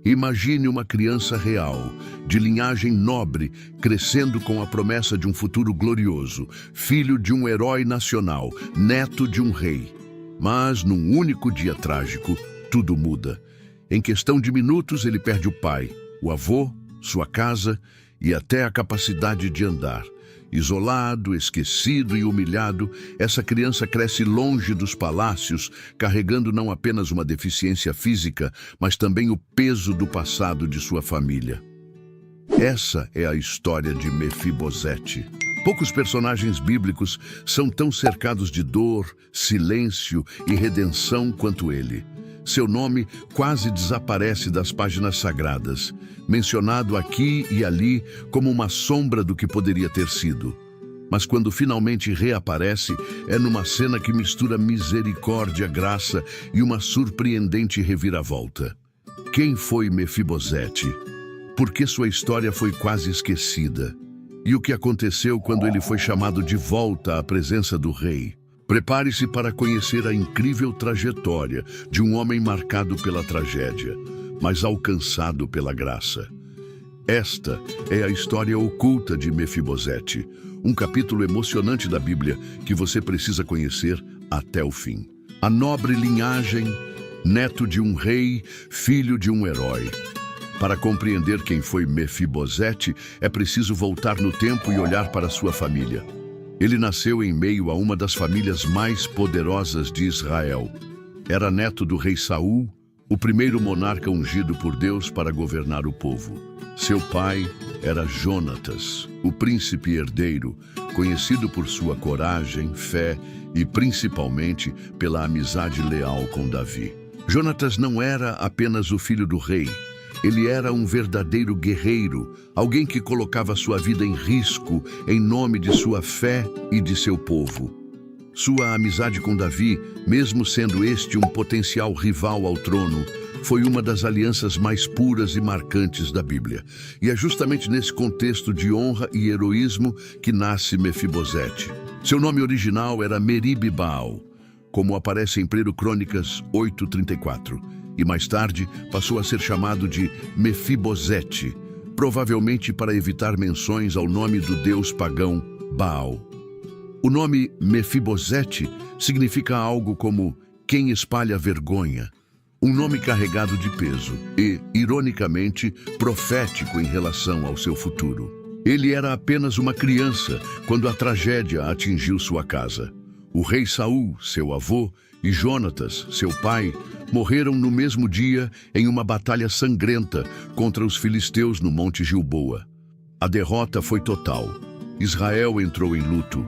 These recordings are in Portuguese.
Imagine uma criança real, de linhagem nobre, crescendo com a promessa de um futuro glorioso, filho de um herói nacional, neto de um rei. Mas, num único dia trágico, tudo muda. Em questão de minutos, ele perde o pai, o avô, sua casa e até a capacidade de andar. Isolado, esquecido e humilhado, essa criança cresce longe dos palácios, carregando não apenas uma deficiência física, mas também o peso do passado de sua família. Essa é a história de Mefibosete. Poucos personagens bíblicos são tão cercados de dor, silêncio e redenção quanto ele. Seu nome quase desaparece das páginas sagradas, mencionado aqui e ali como uma sombra do que poderia ter sido. Mas quando finalmente reaparece, é numa cena que mistura misericórdia, graça e uma surpreendente reviravolta. Quem foi Mefibosete? Por que sua história foi quase esquecida? E o que aconteceu quando ele foi chamado de volta à presença do rei? Prepare-se para conhecer a incrível trajetória de um homem marcado pela tragédia, mas alcançado pela graça. Esta é a história oculta de Mefibosete, um capítulo emocionante da Bíblia que você precisa conhecer até o fim. A nobre linhagem, neto de um rei, filho de um herói. Para compreender quem foi Mefibosete, é preciso voltar no tempo e olhar para sua família. Ele nasceu em meio a uma das famílias mais poderosas de Israel. Era neto do rei Saul, o primeiro monarca ungido por Deus para governar o povo. Seu pai era Jonatas, o príncipe herdeiro, conhecido por sua coragem, fé e principalmente pela amizade leal com Davi. Jonatas não era apenas o filho do rei. Ele era um verdadeiro guerreiro, alguém que colocava sua vida em risco em nome de sua fé e de seu povo. Sua amizade com Davi, mesmo sendo este um potencial rival ao trono, foi uma das alianças mais puras e marcantes da Bíblia. E é justamente nesse contexto de honra e heroísmo que nasce Mefibosete. Seu nome original era Merib-Baal, como aparece em 1 Crônicas 8:34. E mais tarde passou a ser chamado de Mefibosete, provavelmente para evitar menções ao nome do deus pagão Baal. O nome Mefibosete significa algo como quem espalha vergonha, um nome carregado de peso e, ironicamente, profético em relação ao seu futuro. Ele era apenas uma criança quando a tragédia atingiu sua casa. O rei Saul, seu avô, e Jonatas, seu pai, morreram no mesmo dia em uma batalha sangrenta contra os filisteus no Monte Gilboa. A derrota foi total. Israel entrou em luto.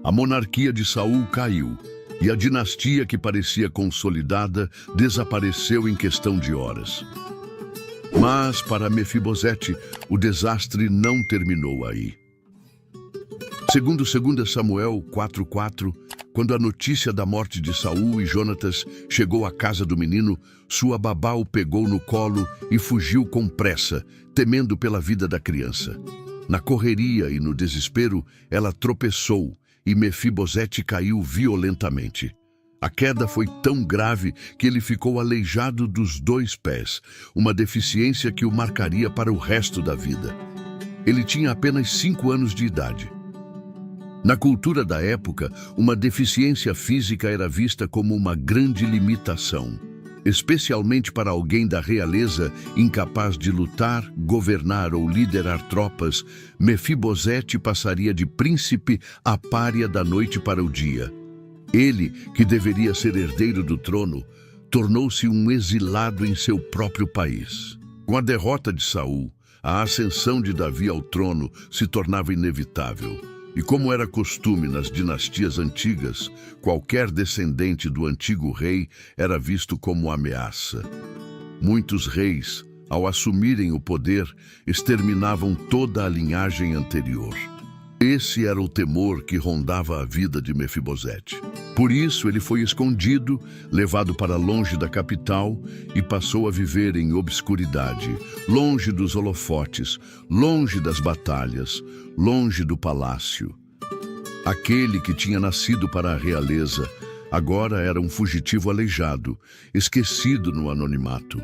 A monarquia de Saul caiu e a dinastia que parecia consolidada desapareceu em questão de horas. Mas, para Mefibosete, o desastre não terminou aí. Segundo 2 Samuel 4:4, quando a notícia da morte de Saul e Jonatas chegou à casa do menino, sua babá o pegou no colo e fugiu com pressa, temendo pela vida da criança. Na correria e no desespero, ela tropeçou e Mefibosete caiu violentamente. A queda foi tão grave que ele ficou aleijado dos 2 pés, uma deficiência que o marcaria para o resto da vida. Ele tinha apenas 5 anos de idade. Na cultura da época, uma deficiência física era vista como uma grande limitação, especialmente para alguém da realeza incapaz de lutar, governar ou liderar tropas. Mefibosete passaria de príncipe a pária da noite para o dia. Ele, que deveria ser herdeiro do trono, tornou-se um exilado em seu próprio país. Com a derrota de Saul, a ascensão de Davi ao trono se tornava inevitável. E como era costume nas dinastias antigas, qualquer descendente do antigo rei era visto como ameaça. Muitos reis, ao assumirem o poder, exterminavam toda a linhagem anterior. Esse era o temor que rondava a vida de Mefibosete. Por isso ele foi escondido, levado para longe da capital e passou a viver em obscuridade, longe dos holofotes, longe das batalhas, longe do palácio. Aquele que tinha nascido para a realeza, agora era um fugitivo aleijado, esquecido no anonimato.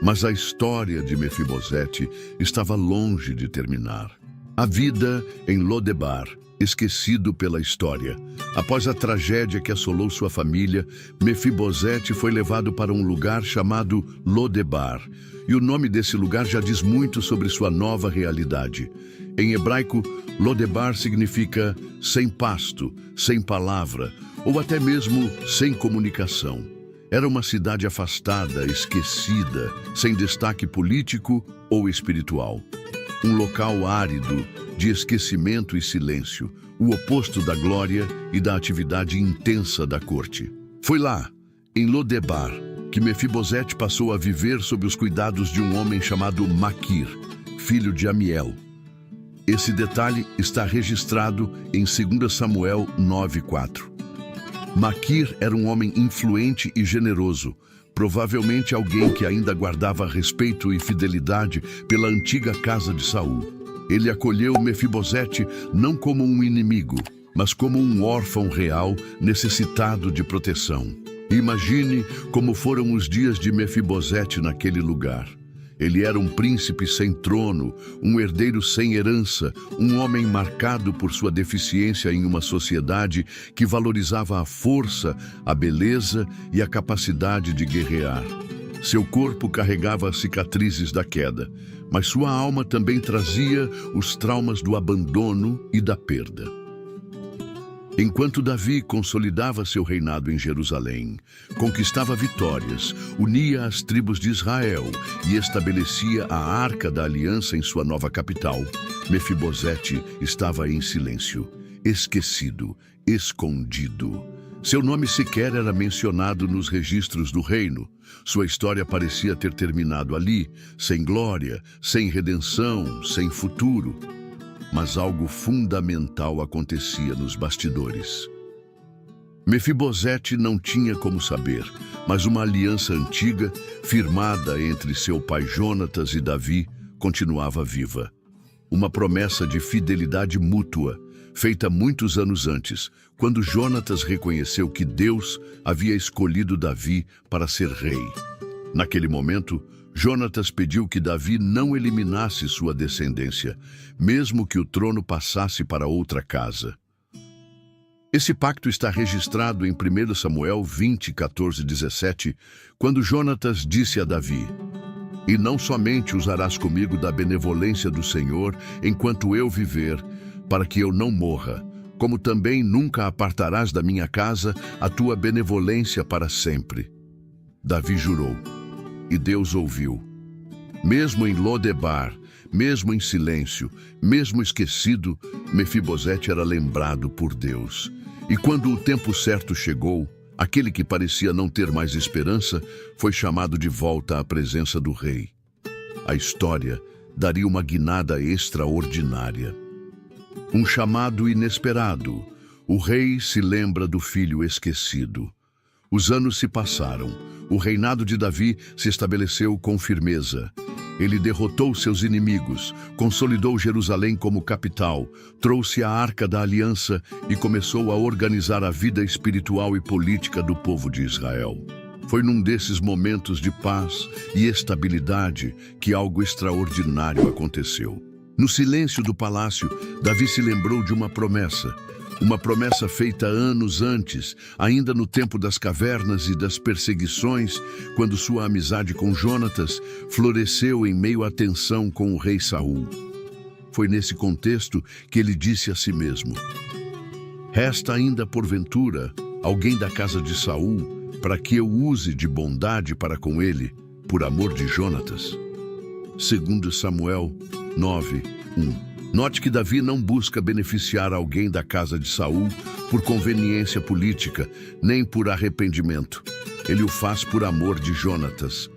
Mas a história de Mefibosete estava longe de terminar. A vida em Lodebar, esquecido pela história. Após a tragédia que assolou sua família, Mefibosete foi levado para um lugar chamado Lodebar. E o nome desse lugar já diz muito sobre sua nova realidade. Em hebraico, Lodebar significa sem pasto, sem palavra, ou até mesmo sem comunicação. Era uma cidade afastada, esquecida, sem destaque político ou espiritual. Um local árido, de esquecimento e silêncio, o oposto da glória e da atividade intensa da corte. Foi lá, em Lodebar, que Mefibosete passou a viver sob os cuidados de um homem chamado Maquir, filho de Amiel. Esse detalhe está registrado em 2 Samuel 9:4. Maquir era um homem influente e generoso, provavelmente alguém que ainda guardava respeito e fidelidade pela antiga casa de Saul. Ele acolheu Mefibosete não como um inimigo, mas como um órfão real necessitado de proteção. Imagine como foram os dias de Mefibosete naquele lugar. Ele era um príncipe sem trono, um herdeiro sem herança, um homem marcado por sua deficiência em uma sociedade que valorizava a força, a beleza e a capacidade de guerrear. Seu corpo carregava as cicatrizes da queda, mas sua alma também trazia os traumas do abandono e da perda. Enquanto Davi consolidava seu reinado em Jerusalém, conquistava vitórias, unia as tribos de Israel e estabelecia a Arca da Aliança em sua nova capital, Mefibosete estava em silêncio, esquecido, escondido. Seu nome sequer era mencionado nos registros do reino. Sua história parecia ter terminado ali, sem glória, sem redenção, sem futuro. Mas algo fundamental acontecia nos bastidores. Mefibosete não tinha como saber, mas uma aliança antiga, firmada entre seu pai Jonatas e Davi, continuava viva. Uma promessa de fidelidade mútua, feita muitos anos antes, quando Jonatas reconheceu que Deus havia escolhido Davi para ser rei. Naquele momento, Jonatas pediu que Davi não eliminasse sua descendência, mesmo que o trono passasse para outra casa. Esse pacto está registrado em 1 Samuel 20, 14 e 17, quando Jonatas disse a Davi: "E não somente usarás comigo da benevolência do Senhor enquanto eu viver, para que eu não morra, como também nunca apartarás da minha casa a tua benevolência para sempre." Davi jurou. E Deus ouviu. Mesmo em Lodebar, mesmo em silêncio, mesmo esquecido, Mefibosete era lembrado por Deus. E quando o tempo certo chegou, aquele que parecia não ter mais esperança foi chamado de volta à presença do rei. A história daria uma guinada extraordinária. Um chamado inesperado. O rei se lembra do filho esquecido. Os anos se passaram. O reinado de Davi se estabeleceu com firmeza. Ele derrotou seus inimigos, consolidou Jerusalém como capital, trouxe a Arca da Aliança e começou a organizar a vida espiritual e política do povo de Israel. Foi num desses momentos de paz e estabilidade que algo extraordinário aconteceu. No silêncio do palácio, Davi se lembrou de uma promessa feita anos antes, ainda no tempo das cavernas e das perseguições, quando sua amizade com Jonatas floresceu em meio à tensão com o rei Saul. Foi nesse contexto que ele disse a si mesmo: "Resta ainda porventura alguém da casa de Saul, para que eu use de bondade para com ele, por amor de Jonatas." 2 Samuel 9:1. Note que Davi não busca beneficiar alguém da casa de Saul por conveniência política, nem por arrependimento. Ele o faz por amor de Jonatas,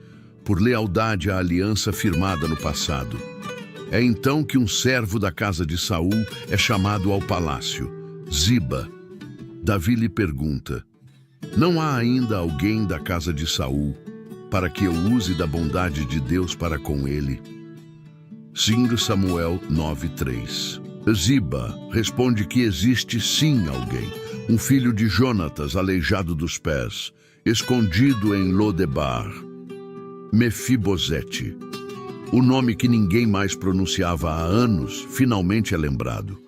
por lealdade à aliança firmada no passado. É então que um servo da casa de Saul é chamado ao palácio, Ziba. Davi lhe pergunta: "Não há ainda alguém da casa de Saul, para que eu use da bondade de Deus para com ele?" 2 Samuel 9:3. Ziba responde que existe sim alguém, um filho de Jonatas aleijado dos pés, escondido em Lodebar. Mefibosete. O nome que ninguém mais pronunciava há anos, finalmente é lembrado.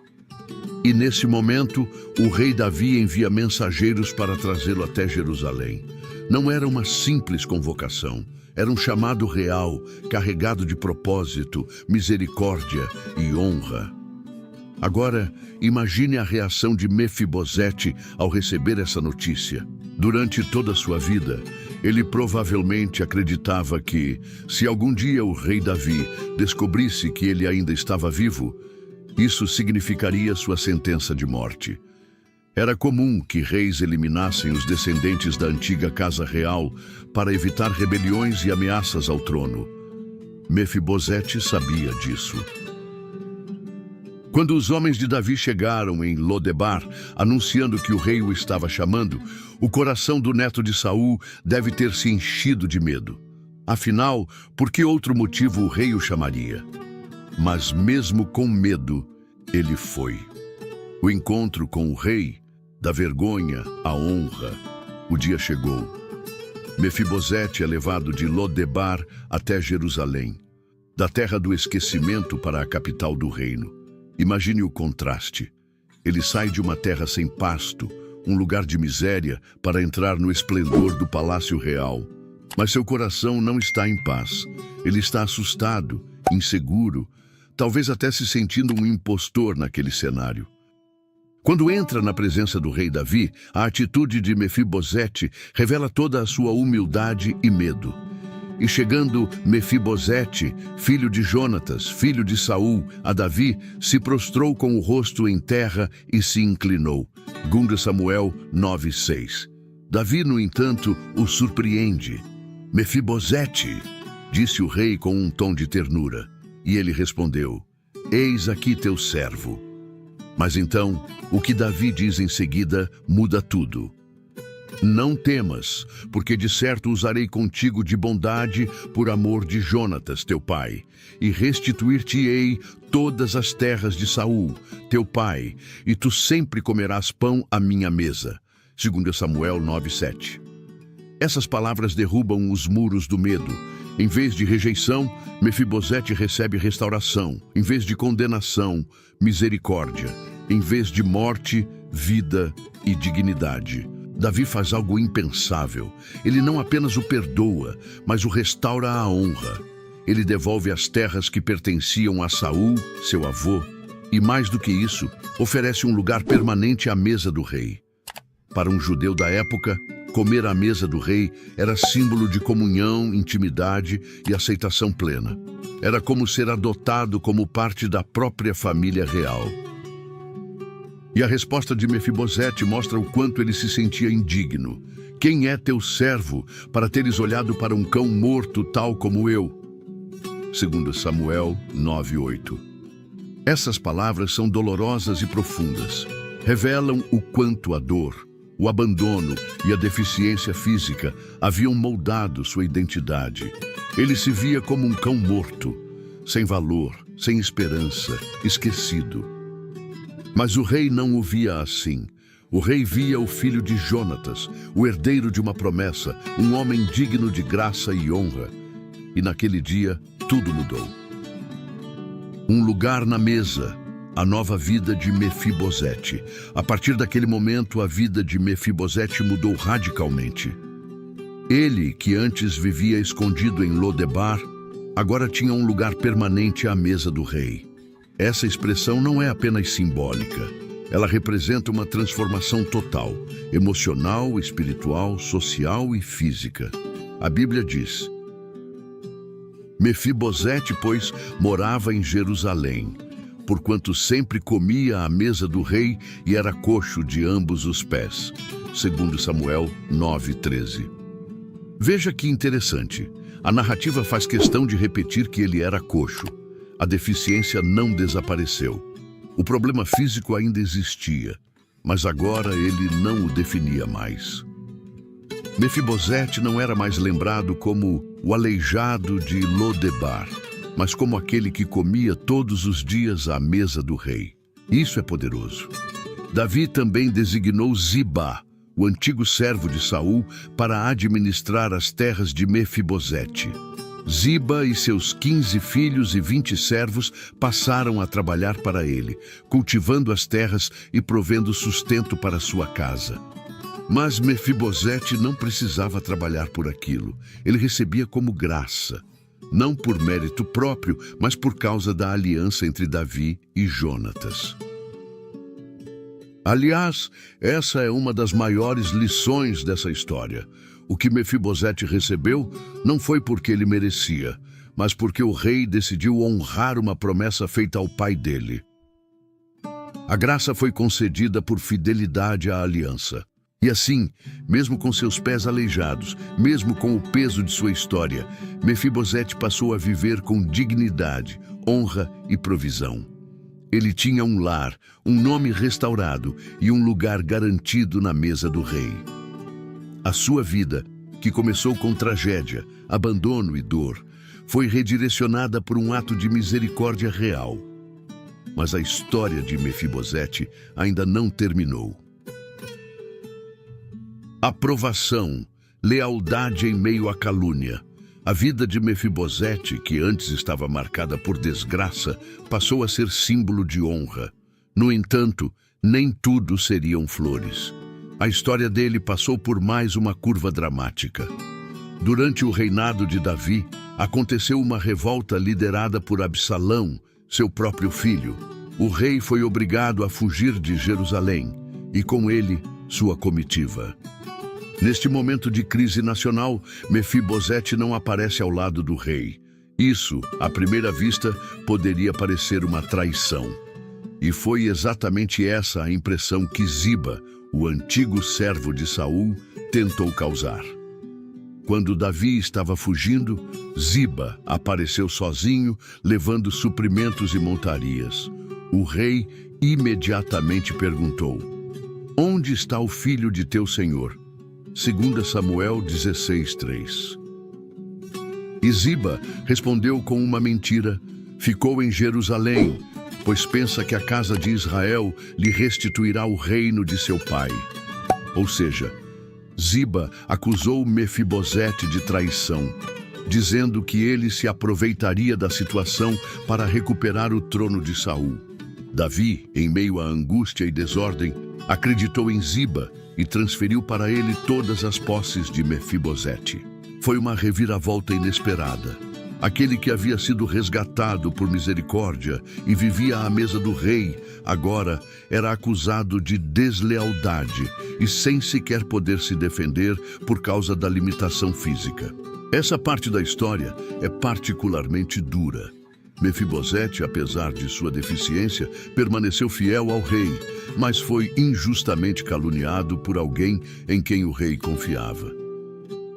E nesse momento, o rei Davi envia mensageiros para trazê-lo até Jerusalém. Não era uma simples convocação, era um chamado real, carregado de propósito, misericórdia e honra. Agora, imagine a reação de Mefibosete ao receber essa notícia. Durante toda a sua vida, ele provavelmente acreditava que, se algum dia o rei Davi descobrisse que ele ainda estava vivo, isso significaria sua sentença de morte. Era comum que reis eliminassem os descendentes da antiga casa real para evitar rebeliões e ameaças ao trono. Mefibosete sabia disso. Quando os homens de Davi chegaram em Lodebar, anunciando que o rei o estava chamando, o coração do neto de Saul deve ter se enchido de medo. Afinal, por que outro motivo o rei o chamaria? Mas mesmo com medo, ele foi. O encontro com o rei, da vergonha à honra, o dia chegou. Mefibosete é levado de Lodebar até Jerusalém, da terra do esquecimento para a capital do reino. Imagine o contraste. Ele sai de uma terra sem pasto, um lugar de miséria, para entrar no esplendor do palácio real. Mas seu coração não está em paz. Ele está assustado, inseguro, talvez até se sentindo um impostor naquele cenário. Quando entra na presença do rei Davi, a atitude de Mefibosete revela toda a sua humildade e medo. E chegando Mefibosete, filho de Jonatas, filho de Saul, a Davi, se prostrou com o rosto em terra e se inclinou. 2 Samuel 9:6. Davi, no entanto, o surpreende. Mefibosete, disse o rei com um tom de ternura. E ele respondeu, eis aqui teu servo. Mas então, o que Davi diz em seguida muda tudo. Não temas, porque de certo usarei contigo de bondade por amor de Jonatas, teu pai, e restituir-te-ei todas as terras de Saul, teu pai, e tu sempre comerás pão à minha mesa. 2 Samuel 9:7. Essas palavras derrubam os muros do medo. Em vez de rejeição, Mefibosete recebe restauração. Em vez de condenação, misericórdia. Em vez de morte, vida e dignidade. Davi faz algo impensável. Ele não apenas o perdoa, mas o restaura à honra. Ele devolve as terras que pertenciam a Saul, seu avô, e mais do que isso, oferece um lugar permanente à mesa do rei. Para um judeu da época, comer à mesa do rei era símbolo de comunhão, intimidade e aceitação plena. Era como ser adotado como parte da própria família real. E a resposta de Mefibosete mostra o quanto ele se sentia indigno. Quem é teu servo para teres olhado para um cão morto tal como eu? 2 Samuel 9:8. Essas palavras são dolorosas e profundas. Revelam o quanto a dor, o abandono e a deficiência física haviam moldado sua identidade. Ele se via como um cão morto, sem valor, sem esperança, esquecido. Mas o rei não o via assim. O rei via o filho de Jonatas, o herdeiro de uma promessa, um homem digno de graça e honra. E naquele dia, tudo mudou. Um lugar na mesa, a nova vida de Mefibosete. A partir daquele momento, a vida de Mefibosete mudou radicalmente. Ele, que antes vivia escondido em Lodebar, agora tinha um lugar permanente à mesa do rei. Essa expressão não é apenas simbólica. Ela representa uma transformação total, emocional, espiritual, social e física. A Bíblia diz: Mefibosete, pois, morava em Jerusalém, porquanto sempre comia à mesa do rei e era coxo de ambos os pés. 2 Samuel 9:13. Veja que interessante. A narrativa faz questão de repetir que ele era coxo. A deficiência não desapareceu. O problema físico ainda existia, mas agora ele não o definia mais. Mefibosete não era mais lembrado como o aleijado de Lodebar, mas como aquele que comia todos os dias à mesa do rei. Isso é poderoso. Davi também designou Ziba, o antigo servo de Saul, para administrar as terras de Mefibosete. Ziba e seus 15 filhos e 20 servos passaram a trabalhar para ele, cultivando as terras e provendo sustento para sua casa. Mas Mefibosete não precisava trabalhar por aquilo. Ele recebia como graça, não por mérito próprio, mas por causa da aliança entre Davi e Jonatas. Aliás, essa é uma das maiores lições dessa história. O que Mefibosete recebeu não foi porque ele merecia, mas porque o rei decidiu honrar uma promessa feita ao pai dele. A graça foi concedida por fidelidade à aliança. E assim, mesmo com seus pés aleijados, mesmo com o peso de sua história, Mefibosete passou a viver com dignidade, honra e provisão. Ele tinha um lar, um nome restaurado e um lugar garantido na mesa do rei. A sua vida, que começou com tragédia, abandono e dor, foi redirecionada por um ato de misericórdia real. Mas a história de Mefibosete ainda não terminou. Aprovação, lealdade em meio à calúnia. A vida de Mefibosete, que antes estava marcada por desgraça, passou a ser símbolo de honra. No entanto, nem tudo seriam flores. A história dele passou por mais uma curva dramática. Durante o reinado de Davi, aconteceu uma revolta liderada por Absalão, seu próprio filho. O rei foi obrigado a fugir de Jerusalém, e com ele, sua comitiva. Neste momento de crise nacional, Mefibosete não aparece ao lado do rei. Isso, à primeira vista, poderia parecer uma traição. E foi exatamente essa a impressão que Ziba, o antigo servo de Saul, tentou causar. Quando Davi estava fugindo, Ziba apareceu sozinho, levando suprimentos e montarias. O rei imediatamente perguntou: "Onde está o filho de teu senhor?" 2 Samuel 16:3. E Ziba respondeu com uma mentira: "Ficou em Jerusalém, pois pensa que a casa de Israel lhe restituirá o reino de seu pai." Ou seja, Ziba acusou Mefibosete de traição, dizendo que ele se aproveitaria da situação para recuperar o trono de Saul. Davi, em meio à angústia e desordem, acreditou em Ziba e transferiu para ele todas as posses de Mefibosete. Foi uma reviravolta inesperada. Aquele que havia sido resgatado por misericórdia e vivia à mesa do rei, agora era acusado de deslealdade e sem sequer poder se defender por causa da limitação física. Essa parte da história é particularmente dura. Mefibosete, apesar de sua deficiência, permaneceu fiel ao rei, mas foi injustamente caluniado por alguém em quem o rei confiava.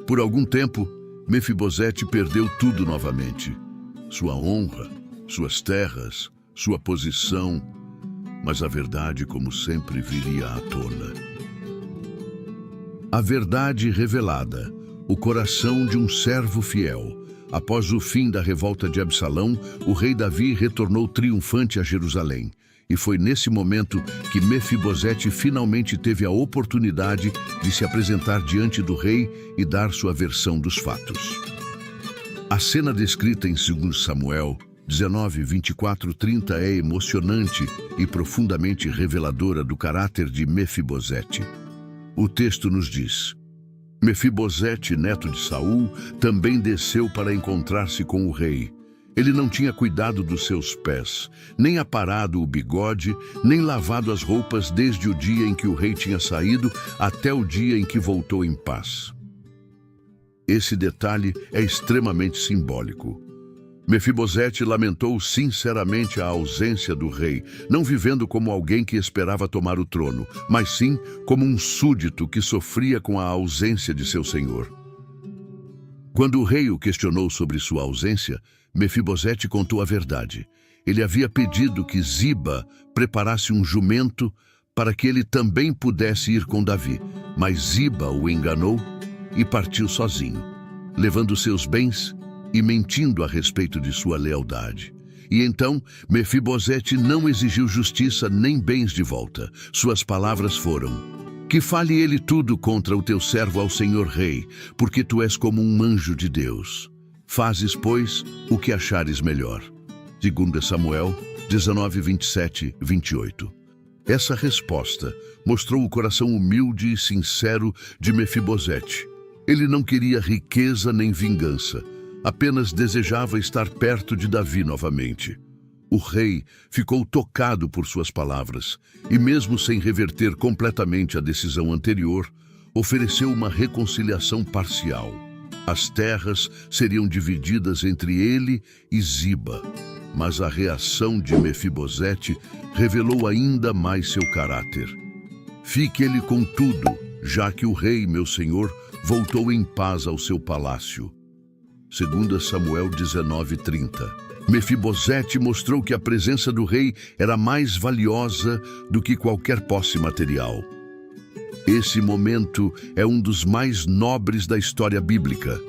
Por algum tempo, Mefibosete perdeu tudo novamente. Sua honra, suas terras, sua posição, mas a verdade, como sempre, viria à tona. A verdade revelada, o coração de um servo fiel. Após o fim da revolta de Absalão, o rei Davi retornou triunfante a Jerusalém. E foi nesse momento que Mefibosete finalmente teve a oportunidade de se apresentar diante do rei e dar sua versão dos fatos. A cena descrita em 2 Samuel 19, 24, 30 é emocionante e profundamente reveladora do caráter de Mefibosete. O texto nos diz: Mefibosete, neto de Saul, também desceu para encontrar-se com o rei. Ele não tinha cuidado dos seus pés, nem aparado o bigode, nem lavado as roupas desde o dia em que o rei tinha saído até o dia em que voltou em paz. Esse detalhe é extremamente simbólico. Mefibosete lamentou sinceramente a ausência do rei, não vivendo como alguém que esperava tomar o trono, mas sim como um súdito que sofria com a ausência de seu senhor. Quando o rei o questionou sobre sua ausência, Mefibosete contou a verdade. Ele havia pedido que Ziba preparasse um jumento para que ele também pudesse ir com Davi, mas Ziba o enganou e partiu sozinho, levando seus bens e mentindo a respeito de sua lealdade. E então, Mefibosete não exigiu justiça nem bens de volta. Suas palavras foram: "Que fale ele tudo contra o teu servo ao senhor rei, porque tu és como um anjo de Deus." Fazes, pois, o que achares melhor. 2 Samuel 19, 27, 28. Essa resposta mostrou o coração humilde e sincero de Mefibosete. Ele não queria riqueza nem vingança, apenas desejava estar perto de Davi novamente. O rei ficou tocado por suas palavras e, mesmo sem reverter completamente a decisão anterior, ofereceu uma reconciliação parcial. As terras seriam divididas entre ele e Ziba, mas a reação de Mefibosete revelou ainda mais seu caráter. Fique ele com tudo, já que o rei, meu senhor, voltou em paz ao seu palácio. 2 Samuel 19:30. Mefibosete mostrou que a presença do rei era mais valiosa do que qualquer posse material. Esse momento é um dos mais nobres da história bíblica.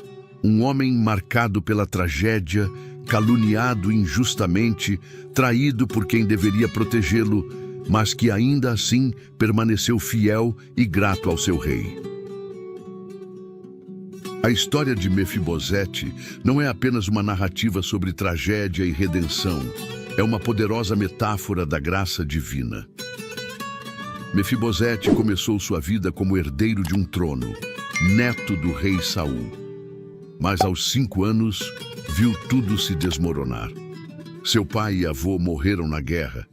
Um homem marcado pela tragédia, caluniado injustamente, traído por quem deveria protegê-lo, mas que ainda assim permaneceu fiel e grato ao seu rei. A história de Mefibosete não é apenas uma narrativa sobre tragédia e redenção, é uma poderosa metáfora da graça divina. Mefibosete começou sua vida como herdeiro de um trono, neto do rei Saul. Mas aos 5 anos, viu tudo se desmoronar. Seu pai e avô morreram na guerra.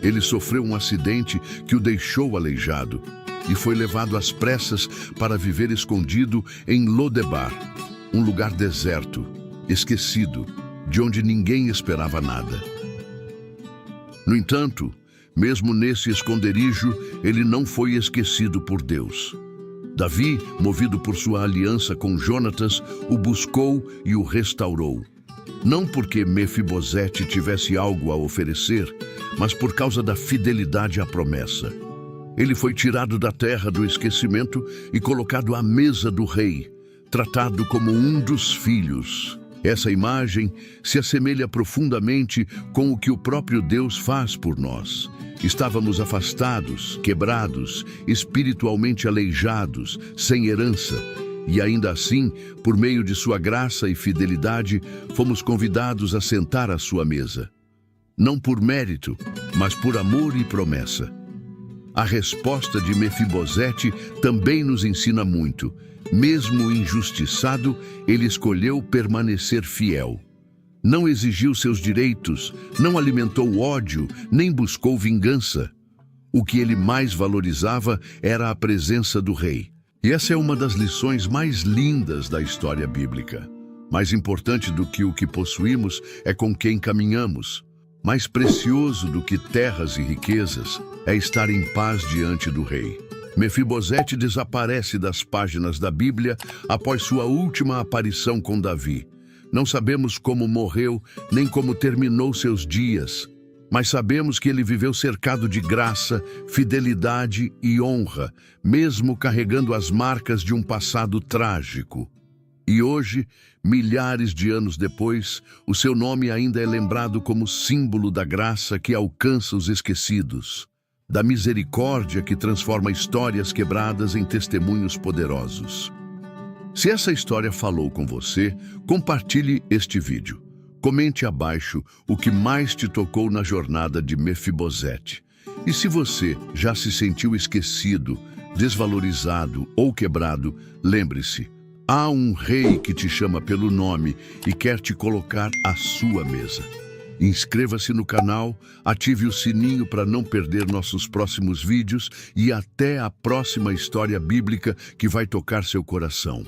Ele sofreu um acidente que o deixou aleijado e foi levado às pressas para viver escondido em Lodebar, um lugar deserto, esquecido, de onde ninguém esperava nada. No entanto, mesmo nesse esconderijo, ele não foi esquecido por Deus. Davi, movido por sua aliança com Jonatas, o buscou e o restaurou. Não porque Mefibosete tivesse algo a oferecer, mas por causa da fidelidade à promessa. Ele foi tirado da terra do esquecimento e colocado à mesa do rei, tratado como um dos filhos. Essa imagem se assemelha profundamente com o que o próprio Deus faz por nós. Estávamos afastados, quebrados, espiritualmente aleijados, sem herança, e ainda assim, por meio de sua graça e fidelidade, fomos convidados a sentar à sua mesa. Não por mérito, mas por amor e promessa. A resposta de Mefibosete também nos ensina muito. Mesmo injustiçado, ele escolheu permanecer fiel. Não exigiu seus direitos, não alimentou ódio, nem buscou vingança. O que ele mais valorizava era a presença do rei. E essa é uma das lições mais lindas da história bíblica. Mais importante do que o que possuímos é com quem caminhamos. Mais precioso do que terras e riquezas é estar em paz diante do rei. Mefibosete desaparece das páginas da Bíblia após sua última aparição com Davi. Não sabemos como morreu, nem como terminou seus dias, mas sabemos que ele viveu cercado de graça, fidelidade e honra, mesmo carregando as marcas de um passado trágico. E hoje, milhares de anos depois, o seu nome ainda é lembrado como símbolo da graça que alcança os esquecidos, da misericórdia que transforma histórias quebradas em testemunhos poderosos. Se essa história falou com você, compartilhe este vídeo. Comente abaixo o que mais te tocou na jornada de Mefibosete. E se você já se sentiu esquecido, desvalorizado ou quebrado, lembre-se, há um rei que te chama pelo nome e quer te colocar à sua mesa. Inscreva-se no canal, ative o sininho para não perder nossos próximos vídeos e até a próxima história bíblica que vai tocar seu coração.